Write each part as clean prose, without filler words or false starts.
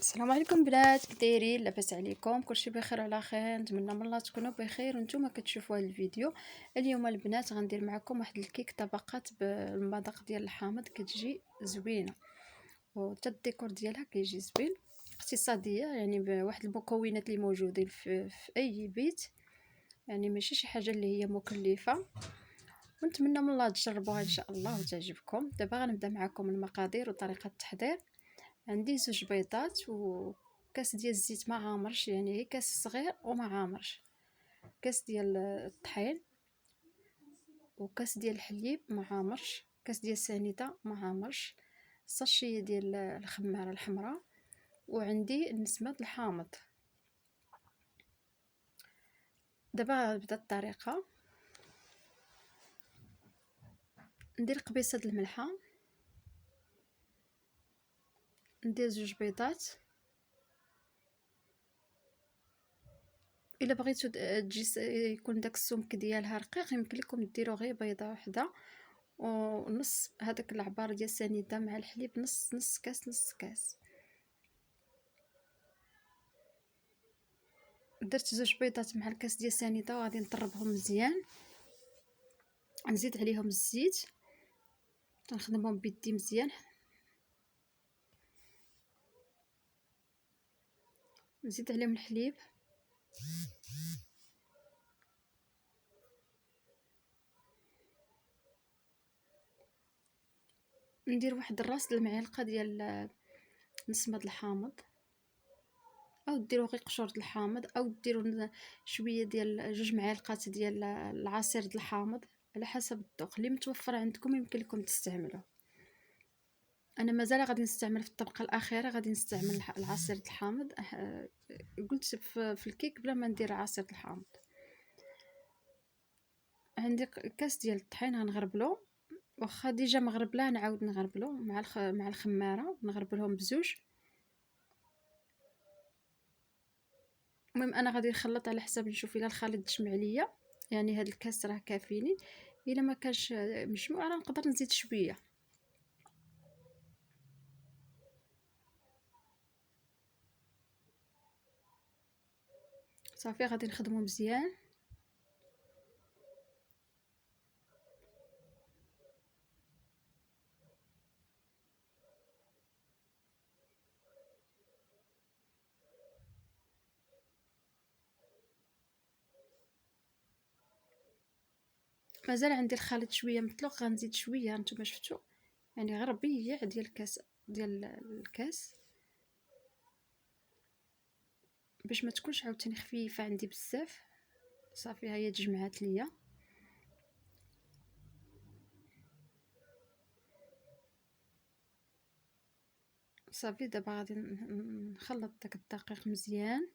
السلام عليكم بنات، كدايرين؟ لاباس عليكم؟ كلشي بخير وعلى خير. نتمنى من الله تكونوا بخير وانتم كتشوفوا هذا الفيديو. اليوم البنات غندير معكم واحد الكيك طبقات بالمذاق ديال الحامض، كتجي زوينه وحتى الديكور ديالها كيجي زوين، اقتصاديه، يعني بواحد المكونات اللي موجودين في اي بيت، يعني ماشي شي حاجه اللي هي مكلفه. ونتمنى من الله تجربوها ان شاء الله وتعجبكم. دابا غنبدا معكم المقادير وطريقه التحضير. عندي 2 بيضات وكاس ديال الزيت ما عامرش، يعني هي كاس صغير وما عامرش، كاس ديال الطحين، وكاس ديال الحليب ما عامرش، كاس ديال السنيده ما عامرش، ساشيه ديال الخماره الحمراء، وعندي نسمه الحامض. دابا نبدا الطريقه. ندير قبيصه الملحه، ندير 2 بيضات. الا بغيتو تجي يكون داك السمك ديالها رقيق، يمكن لكم ديروا غير بيضه واحده ونص هذاك العبار ديال السنيده مع الحليب، نص كاس نص كاس. درت 2 بيضات مع الكاس ديال السنيده وغادي نطربهم مزيان. نزيد عليهم الزيت، نخدمهم بيدي مزيان، نزيد عليهم الحليب، ندير واحد الراس المعلقه ديال نسمه الحامض، او ديروا غير قشور الحامض، او ديروا شويه ديال 2 معالق ديال العصير الحامض، على حسب الذوق اللي متوفر عندكم يمكن لكم تستعملوه. انا مازال غادي نستعمل في الطبقه الاخيره، غادي نستعمل العصير الحامض. قلت في الكيك بلا ما ندير عصير الحامض. عندي كاس ديال الطحين غنغربلو، واخا ديجا مغربلاه نعاود نغربلو مع الخماره، نغربلهم بزوج. المهم انا غادي نخلط على حسب، نشوف الا الخليط جمع ليا، يعني هاد الكاس راه كافيني. الا ما كانش مجموع راه نقدر نزيد شويه. صافي غادي نخدمو مزيان. مازال عندي الخليط شويه مطلوق، غنزيد شويه. نتوما شفتوا، يعني غير ربيع ديال الكاس باش ما تكونش عاوتاني خفيفه عندي بزاف. صافي ها هي تجمعات ليا. صافي دابا غادي نخلط داك الدقيق مزيان.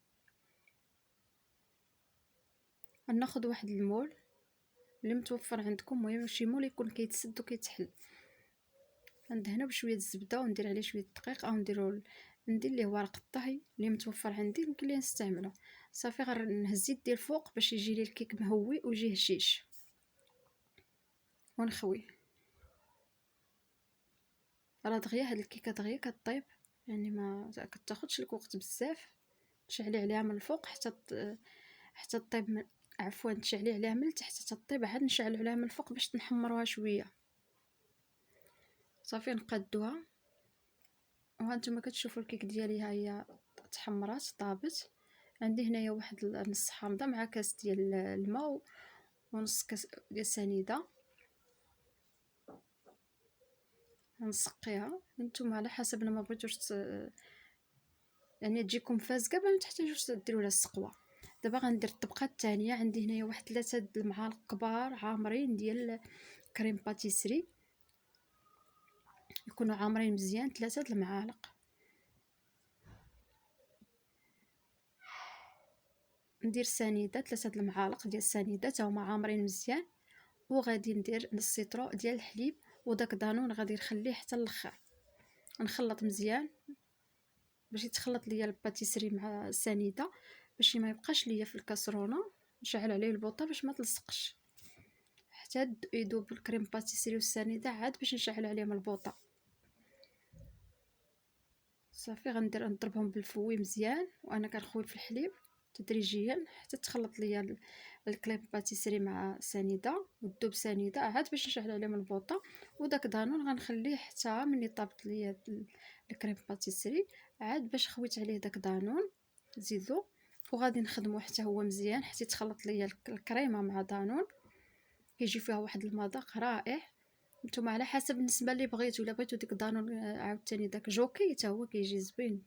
ناخذ واحد المول اللي متوفر عندكم، المهم شي مول يكون كيتسد وكيتحل. ندهنو بشويه الزبده وندير عليه شويه الدقيق، او ندير ليه ورق الطهي اللي متوفر عندي، يمكن ليه نستعمله. صافي غير نهز يدي الفوق باش يجي لي الكيك مهوي ويجي هشيش، ونخوي. راه دغيا هاد الكيكه دغيا كطيب، يعني ما كتاخذش لك وقت بزاف. تشعلي عليها من الفوق حتى طيب عفوا تشعلي عليها من التحت حتى طيب، عاد نشعلوا عليها من الفوق باش نحمروها شويه. صافي نقادوها. وهانتوما كتشوفوا الكيك ديالي، ها هي تحمرات طابت. عندي هنايا واحد نص حامضه مع كاس ديال الماء ونص كاس ديال السنيده. نسقيها. نتوما على حسب، ما بغيتوش يعني تجيكم فازكه ما تحتاجوش ديروا لها السقوه. دابا غندير الطبقه الثانيه. عندي هنايا واحد 3 المعالق كبار عامرين ديال كريم باتيسري، يكونوا عامرين مزيان 3 المعالق. ندير سنيده 3 المعالق ديال السنيده تا هما عامرين مزيان. وغادي ندير نص سيترو ديال الحليب، وداك دانون غادي نخليه حتى الاخر. نخلط مزيان باش يتخلط ليا الباتيسري مع السنيده، باش ما يبقاش ليا في الكاسرونه. نشعل عليه البوطه باش ما تلصقش حتى يذوب الكريم باتيسري والسنيده، عاد باش نشعل عليهم البوطه. صافي غندير نضربهم بالفوي مزيان، وانا كنخوي في الحليب تدريجيا حتى تخلط ليا الكريم باتيسري مع سنيده وتذوب سنيده، عاد باش نشعل عليهم البوطه. وداك دانون غنخليه حتى ملي طابت ليا الكريم باتيسري، عاد باش خويت عليه داك دانون زيدو، وغادي نخدمو حتى هو مزيان حتى يتخلط ليا الكريمه مع دانون، كيجي فيها واحد المذاق رائع. نتوما على حسب النسبه اللي بغيتو، الا بغيتو ديك دانون عاوتاني داك جوكي حتى هو كيجي زوين،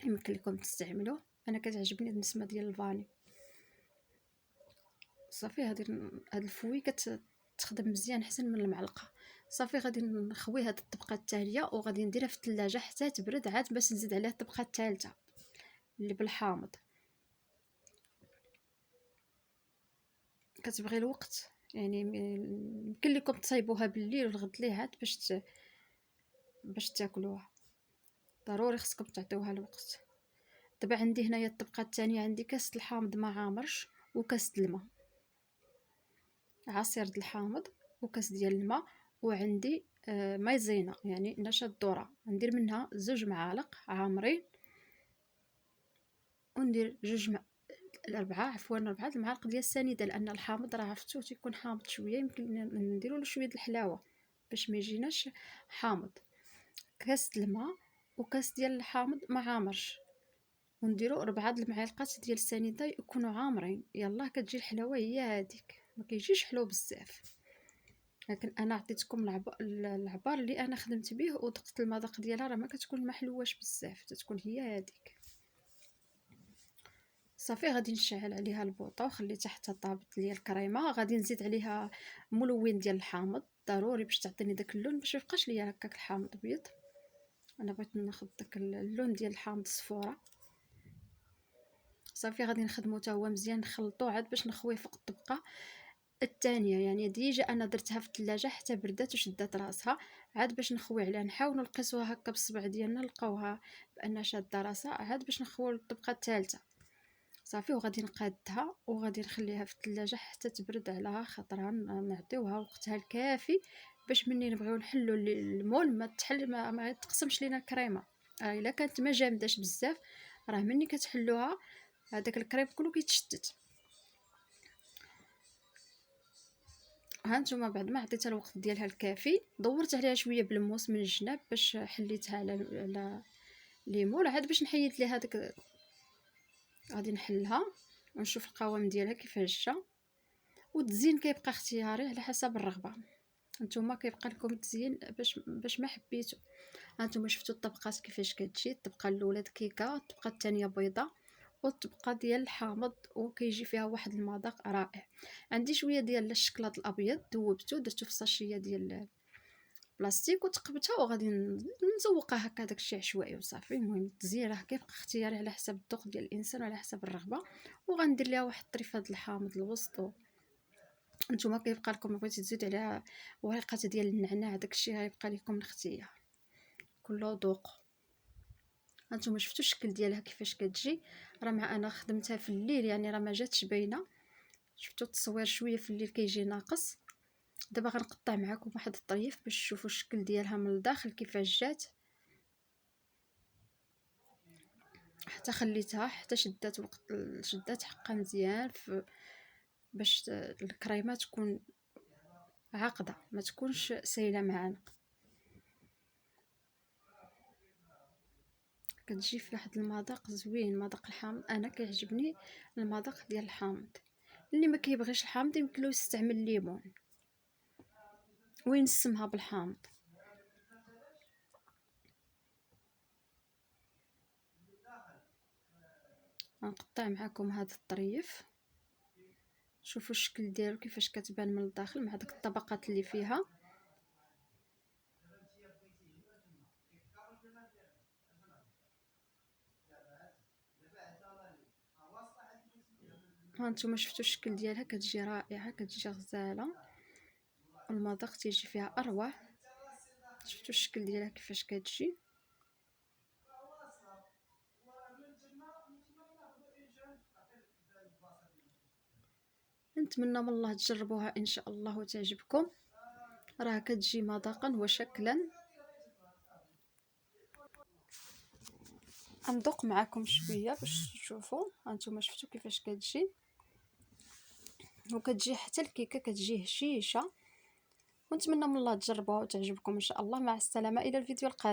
يمكن لكم تستعملوه. انا كتعجبني النسمه ديال الفاني. صافي هاد الفوي كتخدم مزيان احسن من المعلقه. صافي غادي نخوي هاد الطبقه الثانيه وغادي نديرها في الثلاجه حتى تبرد، عاد باش نزيد عليها الطبقه الثالثه اللي بالحامض. كتبغي الوقت يعني، يمكن لكم تصايبوها بالليل والغد ليه عاد باش تاكلوها، ضروري خصكم تعطيوها الوقت. دابا عندي هنايا الطبقه الثانيه، عندي كاس الحامض ما عامرش وكاس الماء، عصير د الحامض وكاس ديال الماء، وعندي مايزينا يعني نشا الذره، ندير منها 2 معالق عامرين، وندير 4 المعالق ديال السنيده، لان الحامض راه عرفتو تيكون حامض شويه، يمكن نديروا له شويه د الحلاوه باش ما يجيناش حامض. كاس الماء وكاس ديال الحامض ما عامرش، ونديروا 4 المعالق ديال السنيده يكونوا عامرين، يلا كتجي الحلاوه هي هذيك، ما كيجيش حلو بزاف. لكن انا عطيتكم العبار اللي انا خدمت به ودقت المذاق ديالها، راه ما كتكون محلوواش بزاف، تتكون هي هذيك. صافي غادي نشعل عليها البوطه وخليتها حتى طابت ليا الكريمه. غادي نزيد عليها ملون ديال الحامض ضروري باش تعطيني داك اللون، باش ميبقاش ليا هكاك الحامض بيض. انا بغيت ناخذ داك اللون ديال الحامض الصفوره. صافي غادي نخدمو حتى هو مزيان، نخلطوه عاد باش نخويه فوق الطبقه الثانيه. يعني ديجا انا درتها في الثلاجه حتى بردات وشدات راسها، عاد باش نخوي عليها نحاولوا نقيسوها هكا بالصبع ديالنا نلقاوها بان شاده راسها، عاد باش نخويو الطبقه الثالثه. صافي وغادي نقادها وغادي نخليها في الثلاجه حتى تبرد على خاطرها، نعطيوها وقتها الكافي باش مني نبغيو نحلو المول ما تحل ما تقسمش لينا الكريمه. الا كانت ما جامداش بزاف راه مني كتحلوها هذاك الكريم كله كيتشتت. ها نتوما بعد ما عطيتها الوقت ديالها الكافي، دورت عليها شويه بالموس من الجناب باش حليتها على ليمون، عاد باش نحيد ليها داك. غادي نحلها ونشوف القوام ديالها كيفاش جا. والتزيين كيبقى اختياري على حسب الرغبه، نتوما كيبقى لكم التزيين باش ما حبيتو. هانتوما شفتوا الطبقات كيفاش كتجي، الطبقه الاولى دقيقه، الطبقه الثانيه بيضه، والطبقه ديال الحامض وكيجي فيها واحد المذاق رائع. عندي شويه ديال الشكلاط الابيض ذوبته درتو في ساشيه ديال بلاستيك وتقبتها، وغادي نزوقها هكا داكشي عشوائي وصافي. المهم التزيين راه كيبقى اختياري على حسب الذوق ديال الانسان وعلى حسب الرغبه. وغندير ليها واحد الطريفه د الحامض الوسط. نتوما كيبقى لكم بغيتي تزيد عليها ورقه ديال النعناع داكشي غيبقى لكم الاختيار، كل ذوق. هانتوما شفتوا الشكل ديالها كيفاش كتجي، راه مع انا خدمتها في الليل يعني راه ما جاتش باينه. شفتوا التصوير شويه في الليل كيجي ناقص. دابا غنقطع معكم واحد الطريف باش تشوفوا الشكل ديالها من الداخل كيفاش جات. حتى خليتها حتى شدات وقت شدات حقها مزيان باش الكريمه تكون عاقده ما تكونش سايله معانا. كتجي في واحد المذاق زوين، مذاق الحامض. انا كيعجبني المذاق ديال الحامض. اللي ما كيبغيش الحامض يمكن له يستعمل الليمون وينسمها بالحامض. غنقطع معكم هذا الطريف، شوفوا الشكل ديالو كيفاش كتبان من الداخل مع داك الطبقات اللي فيها. هانتوما شفتوا الشكل ديالها كتجي رائعه، كتجي غزاله، المذاق تيجي فيها اروع. شفتوا الشكل ديالها كيفاش كتجي. نتمنى من الله تجربوها ان شاء الله وتعجبكم، راه كتجي مذاقا وشكلا. غندوق معكم شويه باش تشوفوا. هانتوما شفتوا كيفاش كتجي، وكتجي حتى الكيكه كتجي هشيشه. ونتمنى من الله تجربوها وتعجبكم ان شاء الله. مع السلامه، الى الفيديو القادم.